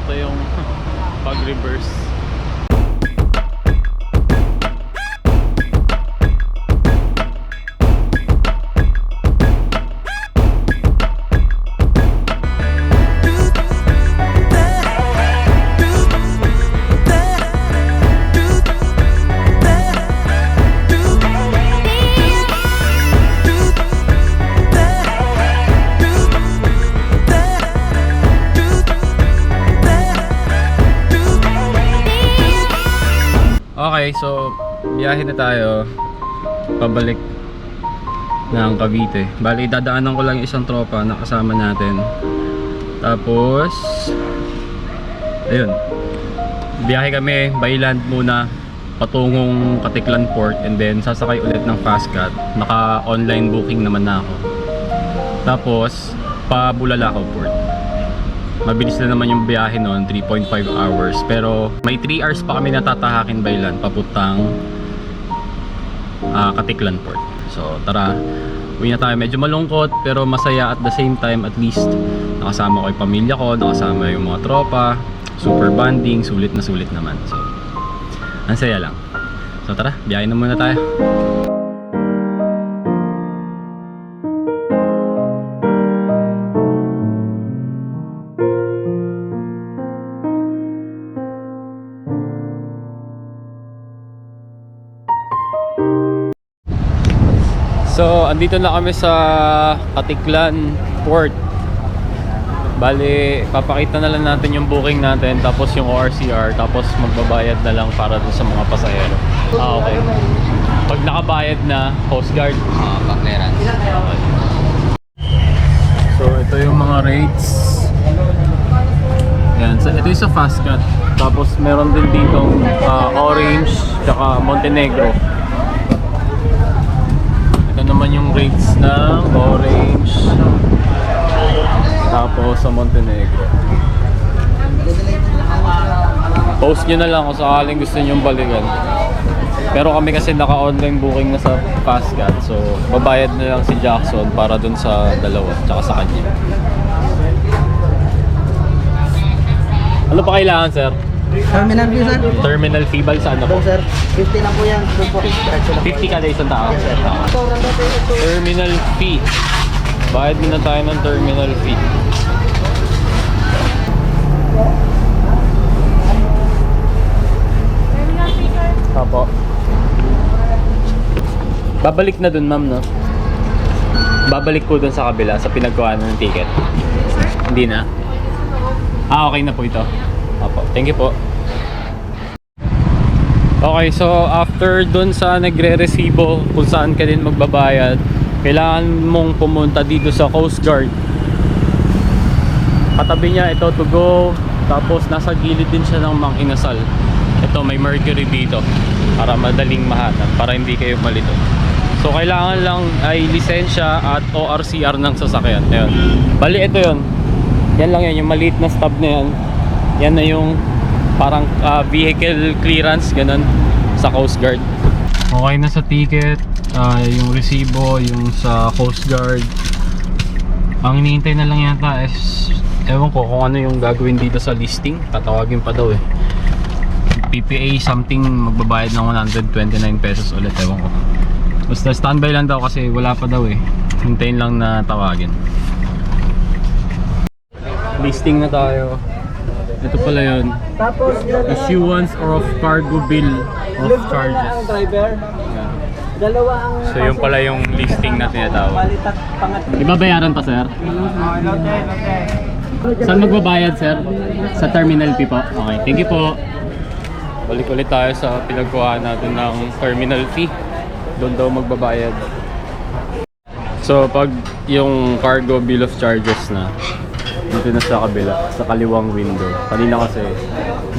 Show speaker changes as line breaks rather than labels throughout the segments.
Ito yung pag-reverse. Okay, so biyahe na tayo pabalik ng Cavite. Bali, dadaanan ko lang yung isang tropa na kasama natin. Tapos ayun, biyahe kami by land muna patungong Katiklan Port, and then sasakay ulit ng Fastcat. Naka online booking naman na ako. Tapos pa Bulalakaw Port. Mabilis na naman yung biyahe noon, 3.5 hours. Pero may 3 hours pa kami natatahakin by land papuntang Katiklan Port. So tara, uwi na tayo. Medyo malungkot pero masaya at the same time. At least nakasama ko yung pamilya ko, nakasama yung mga tropa. Super bonding, sulit na sulit naman. So ang saya lang. So tara, biyahe na muna tayo. So, andito na kami sa Katiklan Port. Bali, papakita na lang natin yung booking natin, tapos yung ORCR, tapos magbabayad na lang para dun sa mga pasahero. Okay. Pag nakabayad na, Coast Guard.
Pa-clearance.
Okay. So, ito yung mga rates. Yan, so, ito yung sa Fastcat. Tapos meron din ditong Orange, tsaka Montenegro. Naman yung rates ng Orange, tapos sa Montenegro. Post nyo na lang kung sakaling gusto nyo balikan. Pero kami kasi naka-online booking na sa Fastcat, so babayad na lang si Jackson para dun sa dalawa, tsaka sa kanya. Ano pa kailangan, sir?
Terminal fee, sir?
Terminal fee ba? Saan na po?
Sir, 50 lang po yan.
50 kada isang tao?
Yes, sir.
Terminal fee. Bayad muna tayo ng terminal fee. Apo. Babalik na dun, ma'am, no? Babalik ko dun sa kabila, sa pinagkuhaan ng ticket. Hindi na? Okay na po ito. Apo, thank you po. Okay, so after dun sa nagre-resibo kung saan ka din magbabayad, kailangan mong pumunta dito sa Coast Guard. Katabi niya ito, to go. Tapos nasa gilid din siya ng Mang Inasal. Ito, may Mercury dito para madaling mahanap, para hindi kayo malito. So kailangan lang ay lisensya at ORCR ng sasakyan. Ayun. Bali, ito yun. Yan lang yan, yung maliit na stub na yan. Yan na yung parang vehicle clearance, ganun, sa Coast Guard. Okay na sa ticket, yung resibo, yung sa Coast Guard. Ang hinihintay na lang yata is, ewan ko kung ano yung gagawin dito sa listing. Tatawagin pa daw eh. PPA something, magbabayad ng 129 pesos ulit, ewan ko. Basta standby lang daw kasi wala pa daw eh. Hintayin lang na tawagin. Listing na tayo. Ito pala yun.
Tapos,
Issuance of cargo bill of charges.
driver. Dalawa ang...
So yun pala yung listing na tinatawag.
Balit at pangatlo.
Ibabayaran pa, sir? Saan magbabayad, sir? Sa terminal fee po? Okay, thank you po. Balik ulit tayo sa pinagkuhaan natin ng terminal fee. Doon daw magbabayad. So pag yung cargo bill of charges na, dito na sa kabila, sa kaliwang window. Kanina kasi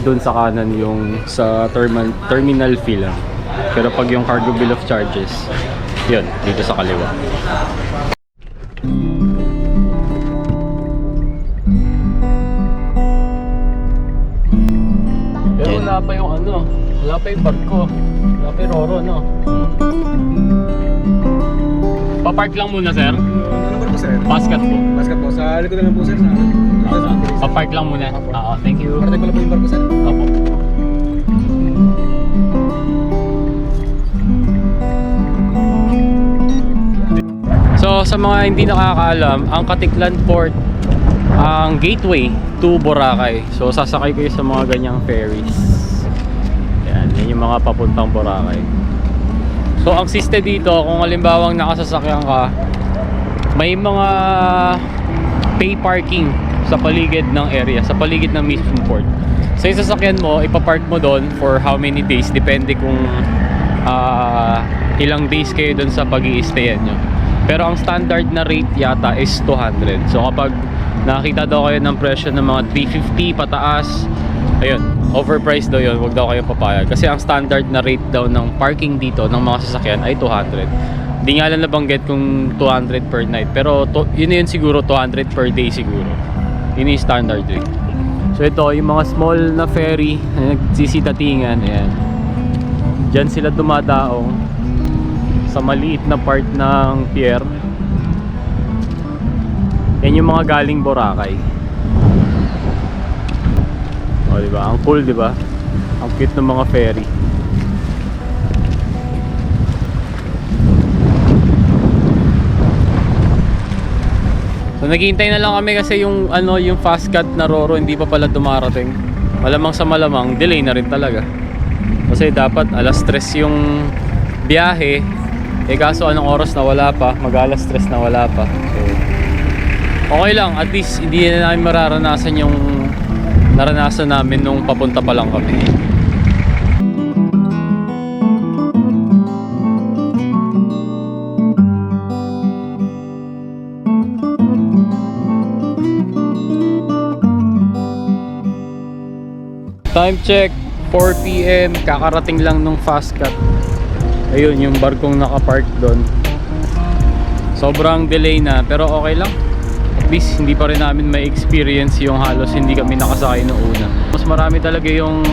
doon sa kanan yung sa terminal fee lang. Pero pag yung cargo bill of charges, yun, dito sa kaliwa. Pero wala pa yung ano, wala pa yung barko, wala pa yung Roro, no? Papark lang muna, sir.
Ano number po, sir?
Fastcat po.
Basket po. Sa likod na lang po, sir. Sa
Pa-park lang muna. Oo, thank you.
Parating ko lang po yung barko, sir.
Opo. So sa mga hindi nakakaalam, ang Katiklan Port ang gateway to Boracay. So sasakay kayo sa mga ganyang ferries. Yan yung mga papuntang Boracay. So ang siste dito, kung halimbawang nakasasakyan ka, may mga pay parking sa paligid ng area, sa paligid ng mismong port. So yung sasakyan mo, ipapark mo doon for how many days, depende kung ilang days kayo doon sa pag-i-stayan nyo. Pero ang standard na rate yata is 200. So kapag nakakita daw kayo ng presyo ng mga 350 pataas, ayun, overpriced daw yun, wag daw kayo papayag. Kasi ang standard na rate daw ng parking dito ng mga sasakyan ay 200. Di nga lang nabanggit kung 200 per night, pero yun siguro 200 per day siguro. Yun yung standard rate. So ito, yung mga small na ferry na nagsisitatingan, ayan. Diyan sila dumadaong sa maliit na part ng pier. Yan yung mga galing Boracay. O diba? Ang cool, diba? Ang cute ng mga ferry. So naghihintay na lang kami kasi yung yung fast cut na Roro hindi pa pala dumarating. Malamang sa malamang delay na rin talaga. Kasi dapat alas 3 yung biyahe. Eh kaso anong oras na wala pa? Mag-alas 3 na wala pa. So okay lang, at least hindi na namin mararanasan yung naranasan namin nung papunta pa lang kami. Time check, 4 PM, kakarating lang nung fast cut. Ayun yung barkong nakapark doon. Sobrang delay na, pero okay lang. At least hindi pa rin namin may experience yung halos hindi kami nakasakay noong una. Mas marami talaga yung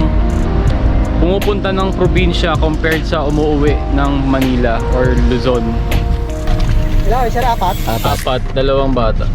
pumupunta ng probinsya compared sa umuwi ng Manila or Luzon.
Ilan, sir, apat?
Apat, dalawang bata.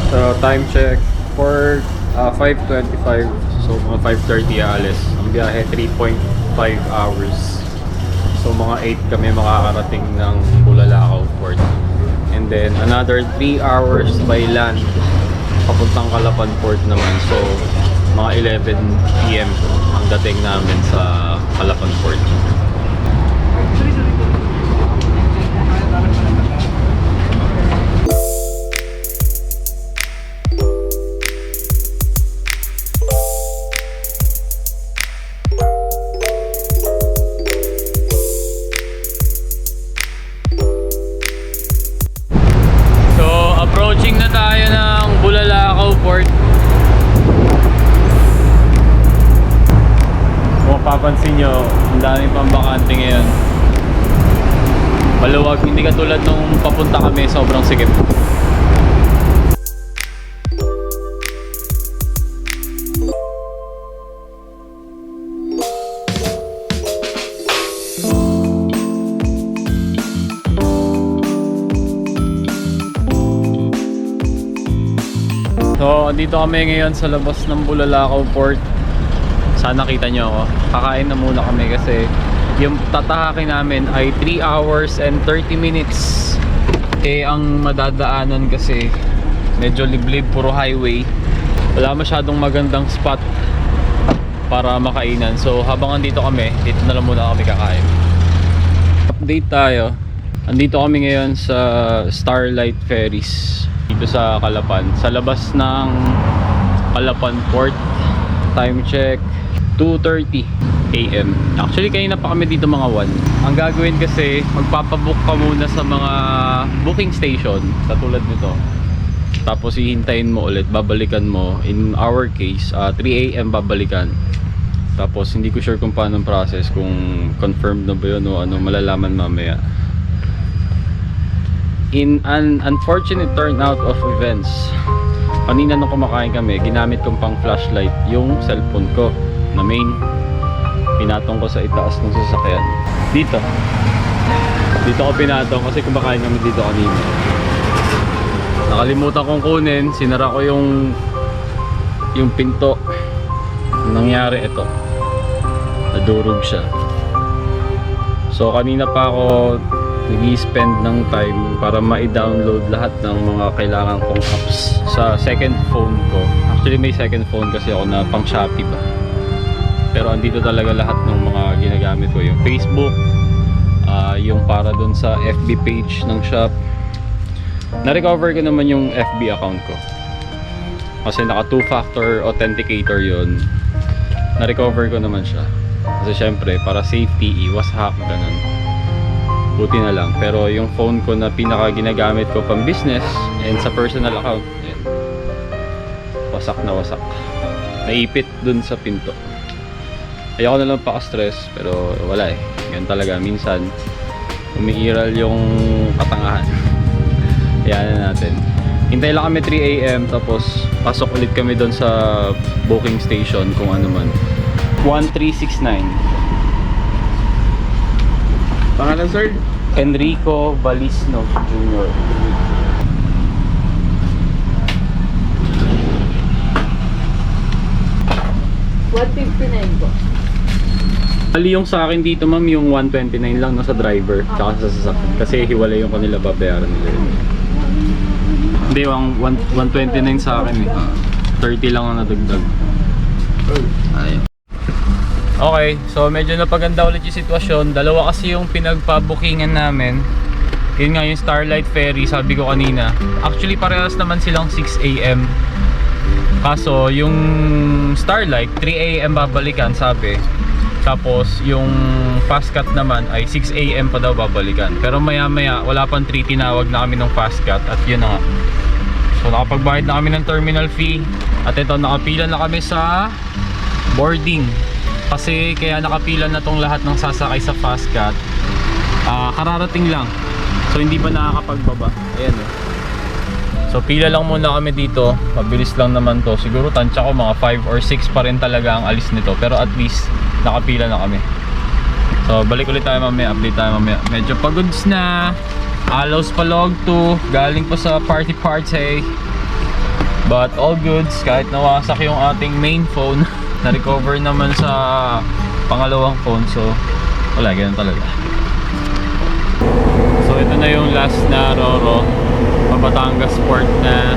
So time check for 5:25, so mga 5:30 alis. Ang biyahe 3.5 hours. So mga 8 kami makakarating ng Bulalakaw Port. And then another 3 hours by land papuntang Calapan Port naman. So mga 11 PM ang dating namin sa Calapan Port. Approaching na tayo ng Bulalakaw Port. Kung mapapansin nyo, ang daming pambakante ngayon. Maluwag, hindi katulad nung papunta kami, sobrang sikip. So, andito kami ngayon sa labas ng Bulalakaw Port. Sana kita nyo ako. Kakain na muna kami kasi yung tatahakin namin ay 3 hours and 30 minutes. Eh, ang madadaanan kasi medyo liblib, puro highway. Wala masyadong magandang spot para makainan. So, habang andito kami, dito na lang muna kami kakain. Update tayo. Andito kami ngayon sa Starlight Ferries dito sa Calapan, sa labas ng Calapan Port. Time check 2:30 AM. Actually kanina pa kami dito mga 1. Ang gagawin kasi magpapabook ka muna sa mga booking station katulad nito. Tapos hihintayin mo ulit, babalikan mo. In our case, 3 AM babalikan. Tapos hindi ko sure kung paano ang process, kung confirmed na ba yun o ano, malalaman mamaya. In an unfortunate turnout of events, kanina nung kumakain kami, ginamit kong pang flashlight yung cellphone ko na main. Pinatong ko sa itaas ng sasakyan. Dito ko pinatong kasi kumakain kami dito kanina. Nakalimutan kong kunin, sinara ko yung pinto. Nangyari ito, nadurog siya. So kanina pa ako nag-i-spend ng time para ma-download lahat ng mga kailangan kong apps sa second phone ko. Actually may second phone kasi ako na pang Shopee ba. Pero andito talaga lahat ng mga ginagamit ko. Yung Facebook, yung para dun sa FB page ng shop. Na-recover ko naman yung FB account ko. Kasi naka 2-factor authenticator yun. Na-recover ko naman siya. Kasi syempre, para safety, iwas hack, ganun. Buti na lang. Pero yung phone ko na pinaka ginagamit ko pang business and sa personal account, yan. Wasak na wasak. Naipit dun sa pinto. Ayoko na lang pa-stress, pero wala eh. Ganun talaga. Minsan, umiiral yung katangahan. Ayan na natin. Hintay lang kami 3 AM tapos pasok ulit kami doon sa booking station kung ano man. 1369.
Pangalan, sir?
Enrico Balisno Jr.
$159 po.
Bali yung sa akin dito ma'am, yung 129 lang no, sa driver tsaka sa sasakyan. Kasi hiwalay yung kanila babayaran nila yun. Hindi, 129 sa akin eh. 30 lang ang nadagdag. Ayun. Okay, so medyo napaganda ulit yung sitwasyon. Dalawa kasi yung pinagpa-bookingan namin. Yun nga yung Starlight Ferry, sabi ko kanina. Actually parehas naman silang 6 AM. Kaso yung Starlight 3 AM babalikan sabi. Tapos yung Fast Cut naman ay 6 AM pa daw babalikan. Pero maya maya wala pang 3, tinawag na kami ng Fast Cut at yun na nga. So nakapagbayad na kami ng terminal fee. At ito, nakapila na kami sa boarding. Kasi kaya nakapila na tong lahat ng sasakay sa Fast Cut, kararating lang. So hindi pa nakakapagbaba. Ayan eh. So pila lang muna kami dito. Mabilis lang naman to. Siguro tansya ko mga 5 or 6 pa rin talaga ang alis nito. Pero at least nakapila na kami. So balik ulit tayo mamaya. Update tayo mamaya. Medyo pagods na. Alaws pa log 2. Galing pa sa party. But all goods. Kahit nawasak yung ating main phone, na-recover naman sa pangalawang phone. So wala, ganun talaga. So ito na yung last na Roro, Batangas Port na.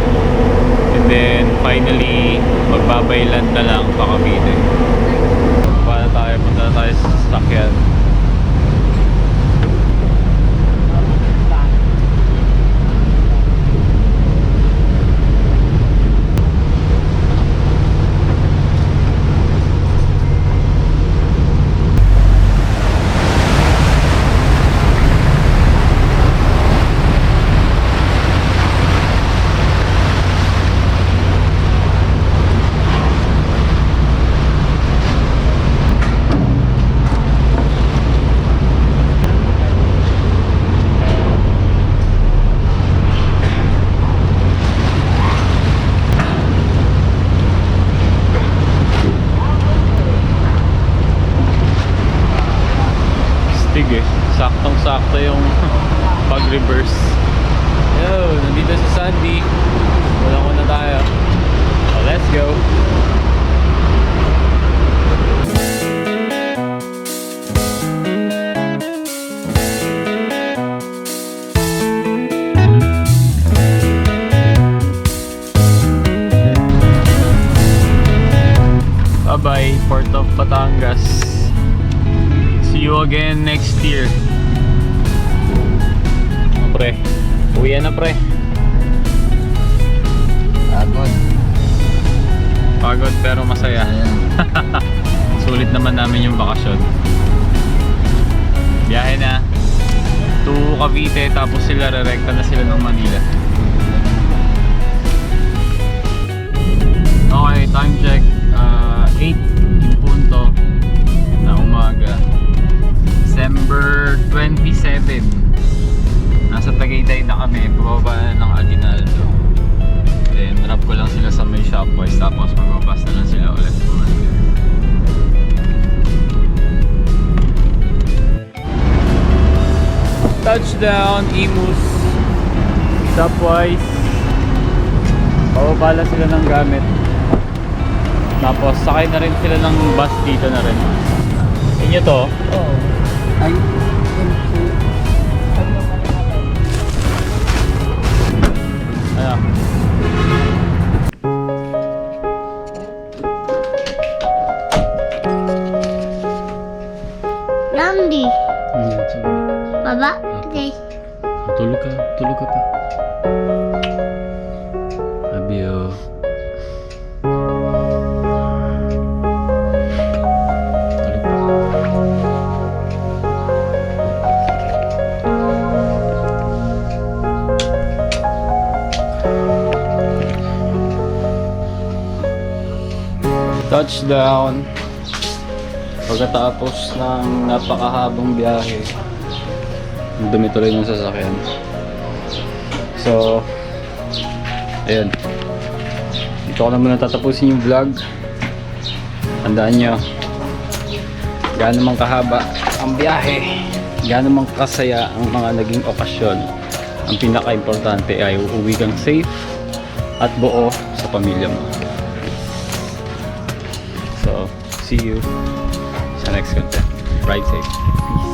And then finally magbabaylan na lang pa Cavite. Punta na tayo sa sasakyan. Saktong-sakto yung pag-reverse. Yo, nandito si Sandy. Wala na tayo. So, let's go. Bye-bye, Port of Batangas. See you again next year. Pre, uwi na pre. Pagod pero masaya. Sulit naman namin yung bakasyon. Biyahe na to Cavite, tapos sila rerekta na sila ng Manila. Okay, time check. 8 in punto na umaga. December 27. Nasa Tagaytay na kami. Bababa na ng Aguinaldo. Then, drop ko lang sila sa may Shopwise. Tapos magbabas na lang sila ulit. Touchdown, Imus. Shopwise. Bababa lang sila ng gamit. Tapos sakay na rin sila ng bus dito na rin. Inyo to?
Oo.
Ay,
Ano?
Nandi, Baba, okay.
Tulog ka pa. Abio. Tulog pa. Touchdown. Pagkatapos ng napakahabang biyahe, dumi tuloy ng sasakyan. So, ayun. Dito ko na muna tatapusin yung vlog. Tandaan nyo, gaano mang kahaba ang biyahe, gaano mang kasaya ang mga naging okasyon, ang pinaka-importante ay uuwi kang safe at buo sa pamilya mo. So, see you sa next content. Ride safe. Peace.